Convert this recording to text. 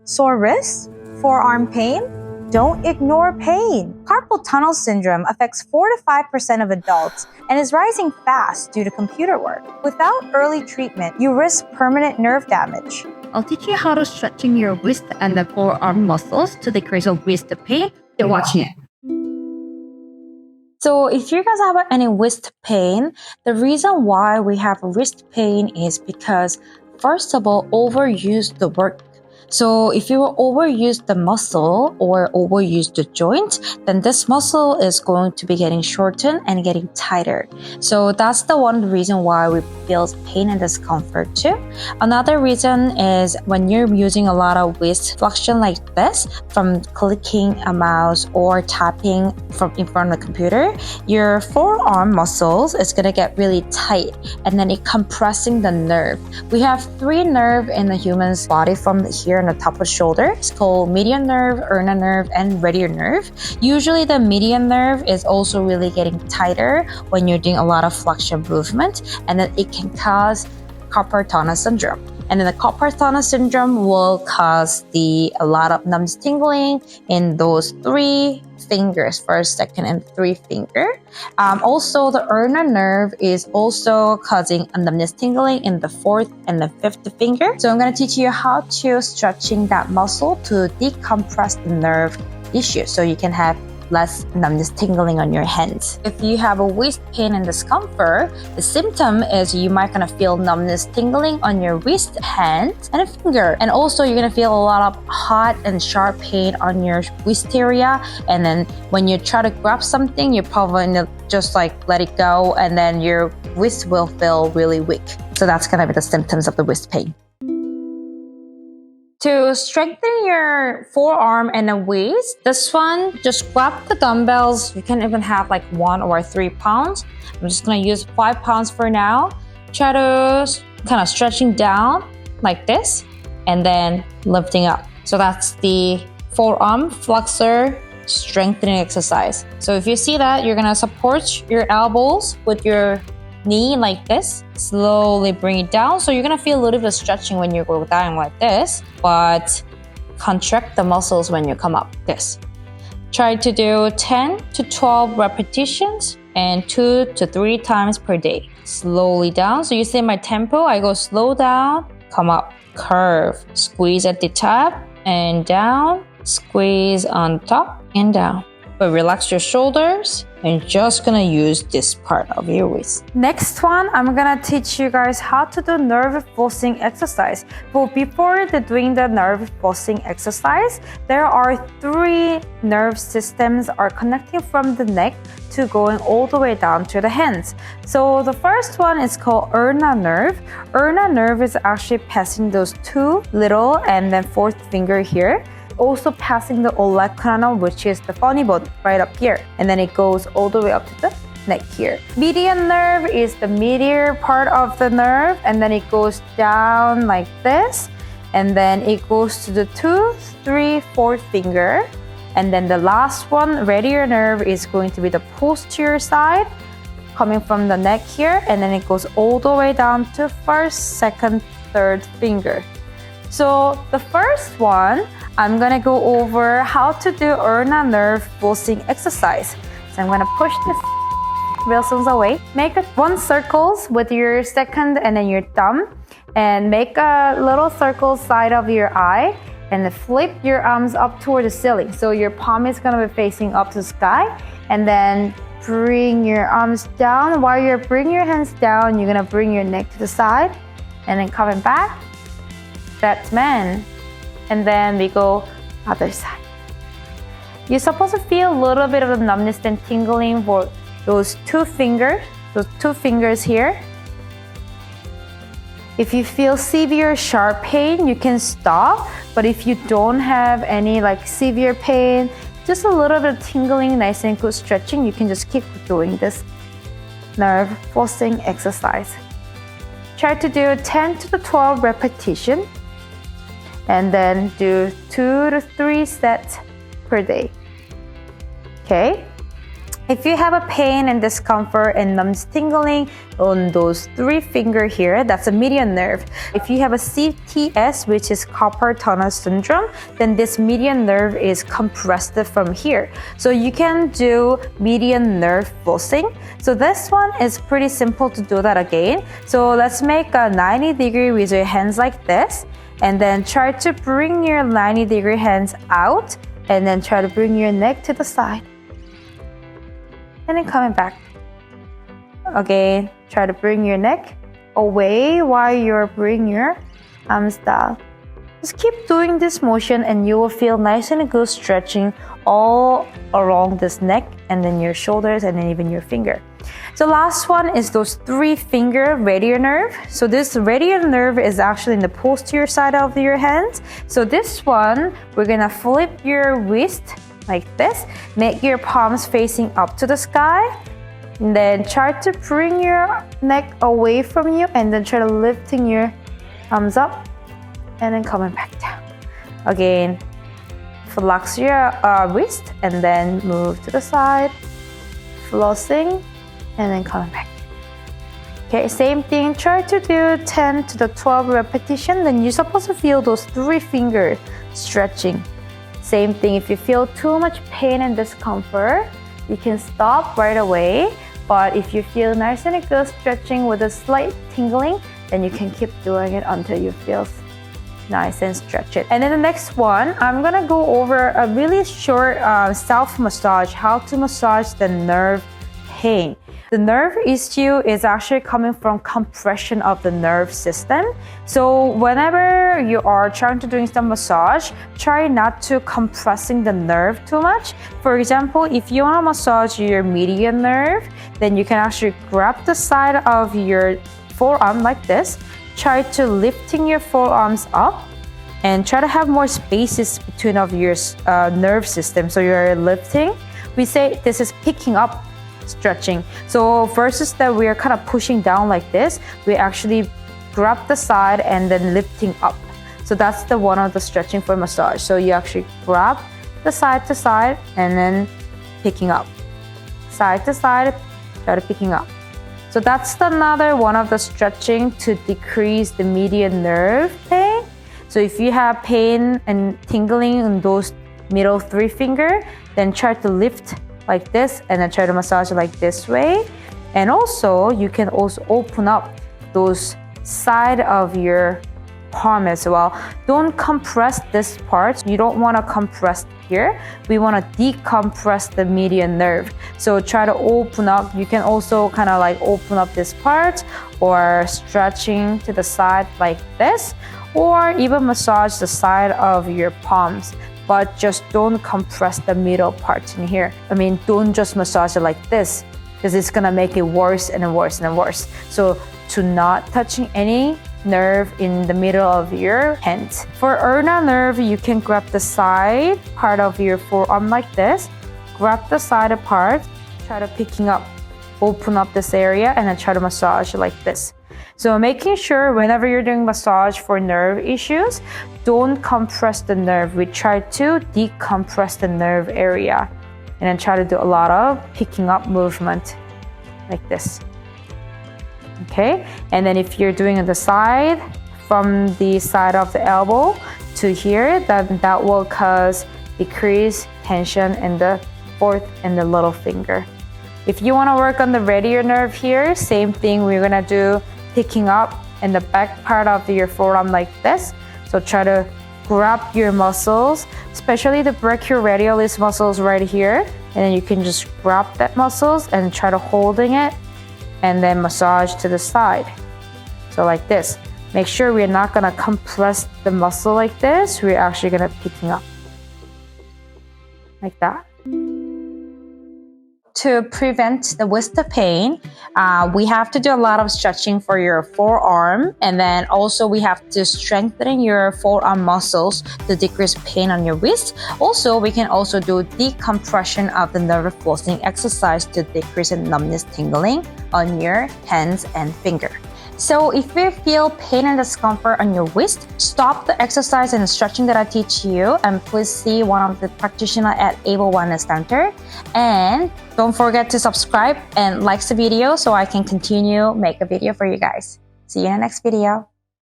Sore wrists? Forearm pain? Don't ignore pain. Carpal tunnel syndrome affects 4 to 5% of adults and is rising fast due to computer work. Without early treatment, you risk permanent nerve damage. I'll teach you how to stretching your wrist and the forearm muscles to decrease your wrist pain. You're watching it. So if you guys have any wrist pain, the reason why we have wrist pain is because, first of all, overuse the work. So if you overuse the muscle or overuse the joint, then this muscle is going to be getting shortened and getting tighter. So that's the one reason why we feel pain and discomfort too. Another reason is when you're using a lot of wrist flexion like this, from clicking a mouse or tapping from in front of the computer, your forearm muscles is going to get really tight and then it compressing the nerve. We have 3 nerves in the human's body from here on the top of the shoulder. It's called median nerve, ulnar nerve, and radial nerve. Usually the median nerve is also really getting tighter when you're doing a lot of flexion movement, and then it can cause carpal tunnel syndrome. And then the carpal tunnel syndrome will cause a lot of numbness tingling in those 3 fingers, first, second, and 3 finger. Also, the ulnar nerve is also causing a numbness tingling in the 4th and the 5th finger. So I'm going to teach you how to stretching that muscle to decompress the nerve issue so you can have less numbness tingling on your hands. If you have a wrist pain and discomfort, the symptom is you might gonna feel numbness tingling on your wrist, hand, and a finger. And also you're gonna feel a lot of hot and sharp pain on your wrist area. And then when you try to grab something, you're probably gonna just let it go, and then your wrist will feel really weak. So that's gonna be the symptoms of the wrist pain. To strengthen your forearm and the waist, this one, just grab the dumbbells. You can even have 1 or 3 pounds. I'm just gonna use 5 pounds for now. Try to kind of stretching down like this and then lifting up. So that's the forearm flexor strengthening exercise. So if you see that, you're gonna support your elbows with your knee like this, slowly bring it down. So you're gonna feel a little bit of stretching when you go down like this, but contract the muscles when you come up this. Try to do 10 to 12 repetitions and 2 to 3 times per day. Slowly down. So you see my tempo, I go slow down, come up, curve, squeeze at the top and down, squeeze on top and down. But relax your shoulders and just gonna use this part of your wrist. Next one, I'm gonna teach you guys how to do nerve pulsing exercise. But before doing the nerve pulsing exercise, there are 3 nerve systems are connecting from the neck to going all the way down to the hands. So the first one is called ulnar nerve. Ulnar nerve is actually passing those 2 little and then 4th finger here. Also passing the olecranon, which is the funny bone right up here, and then it goes all the way up to the neck here. Median nerve is the medial part of the nerve, and then it goes down like this, and then it goes to the 2, 3, 4th finger, and then the last one, radial nerve, is going to be the posterior side, coming from the neck here, and then it goes all the way down to 1st, 2nd, 3rd finger. So the first one, I'm gonna go over how to do ulnar nerve pulsing exercise. So I'm gonna push this wheels away. Make 1 circles with your second and then your thumb, and make a little circle side of your eye, and then flip your arms up toward the ceiling. So your palm is gonna be facing up to the sky, and then bring your arms down. While you're bringing your hands down, you're gonna bring your neck to the side, and then coming back. That's man. And then we go other side. You're supposed to feel a little bit of the numbness and tingling for those 2 fingers here. If you feel severe sharp pain, you can stop. But if you don't have any severe pain, just a little bit of tingling, nice and good stretching, you can just keep doing this nerve pulsing exercise. Try to do 10 to 12 repetitions. And then do 2 to 3 sets per day. Okay? If you have a pain and discomfort and numbness tingling on those 3 fingers here, that's a median nerve. If you have a CTS, which is carpal tunnel syndrome, then this median nerve is compressed from here. So you can do median nerve pulsing. So this one is pretty simple to do that again. So let's make a 90-degree with your hands like this, and then try to bring your 90-degree hands out, and then try to bring your neck to the side. And then coming back. Again, try to bring your neck away while you're bringing your arms down. Just keep doing this motion and you will feel nice and good stretching all along this neck and then your shoulders and then even your finger. So last one is those 3-finger radial nerve. So this radial nerve is actually in the posterior side of your hands. So this one, we're gonna flip your wrist like this. Make your palms facing up to the sky. And then try to bring your neck away from you and then try to lifting your arms up and then coming back down. Again, flex your wrist and then move to the side, flossing and then coming back. Okay, same thing, try to do 10 to the 12 repetition. Then you're supposed to feel those 3 fingers stretching. Same thing, if you feel too much pain and discomfort, you can stop right away. But if you feel nice and good stretching with a slight tingling, then you can keep doing it until you feel nice and stretch it. And then the next one, I'm gonna go over a really short self-massage, how to massage the nerve pain. The nerve issue is actually coming from compression of the nerve system. So whenever you are trying to do some massage, try not to compressing the nerve too much. For example, if you want to massage your median nerve, then you can actually grab the side of your forearm like this. Try to lifting your forearms up and try to have more spaces between of your nerve system. So you're lifting. We say this is picking up stretching. So versus that we are kind of pushing down like this, we actually grab the side and then lifting up. So that's the one of the stretching for massage. So you actually grab the side to side and then picking up. Side to side, try to picking up. So that's another one of the stretching to decrease the median nerve pain. So if you have pain and tingling in those middle 3 fingers, then try to lift like this and then try to massage it like this way. And also you can also open up those side of your palm as well. Don't compress this part. You don't want to compress here. We want to decompress the median nerve. So try to open up. You can also kind of like open up this part or stretching to the side like this, or even massage the side of your palms. But just don't compress the middle part in here. I mean, don't just massage it like this because it's gonna make it worse and worse and worse. So to not touching any nerve in the middle of your hands. For ulnar nerve, you can grab the side part of your forearm like this. Grab the side part, try to picking up, open up this area and then try to massage like this. So making sure whenever you're doing massage for nerve issues, don't compress the nerve. We try to decompress the nerve area and then try to do a lot of picking up movement like this. Okay, and then if you're doing on the side, from the side of the elbow to here, that will cause decreased tension in the 4th and the little finger. If you want to work on the radial nerve here, same thing, we're gonna do picking up in the back part of your forearm like this. So try to grab your muscles, especially the brachioradialis muscles right here, and then you can just grab that muscles and try to holding it and then massage to the side. So like this. Make sure we're not gonna compress the muscle like this, we're actually gonna picking up. Like that. To prevent the wrist pain, we have to do a lot of stretching for your forearm, and then also we have to strengthen your forearm muscles to decrease pain on your wrist. Also, we can also do decompression of the nerve flossing exercise to decrease the numbness tingling on your hands and finger. So if you feel pain and discomfort on your wrist, stop the exercise and stretching that I teach you and please see one of the practitioners at ablewellnesscentre. And don't forget to subscribe and like the video so I can continue make a video for you guys. See you in the next video.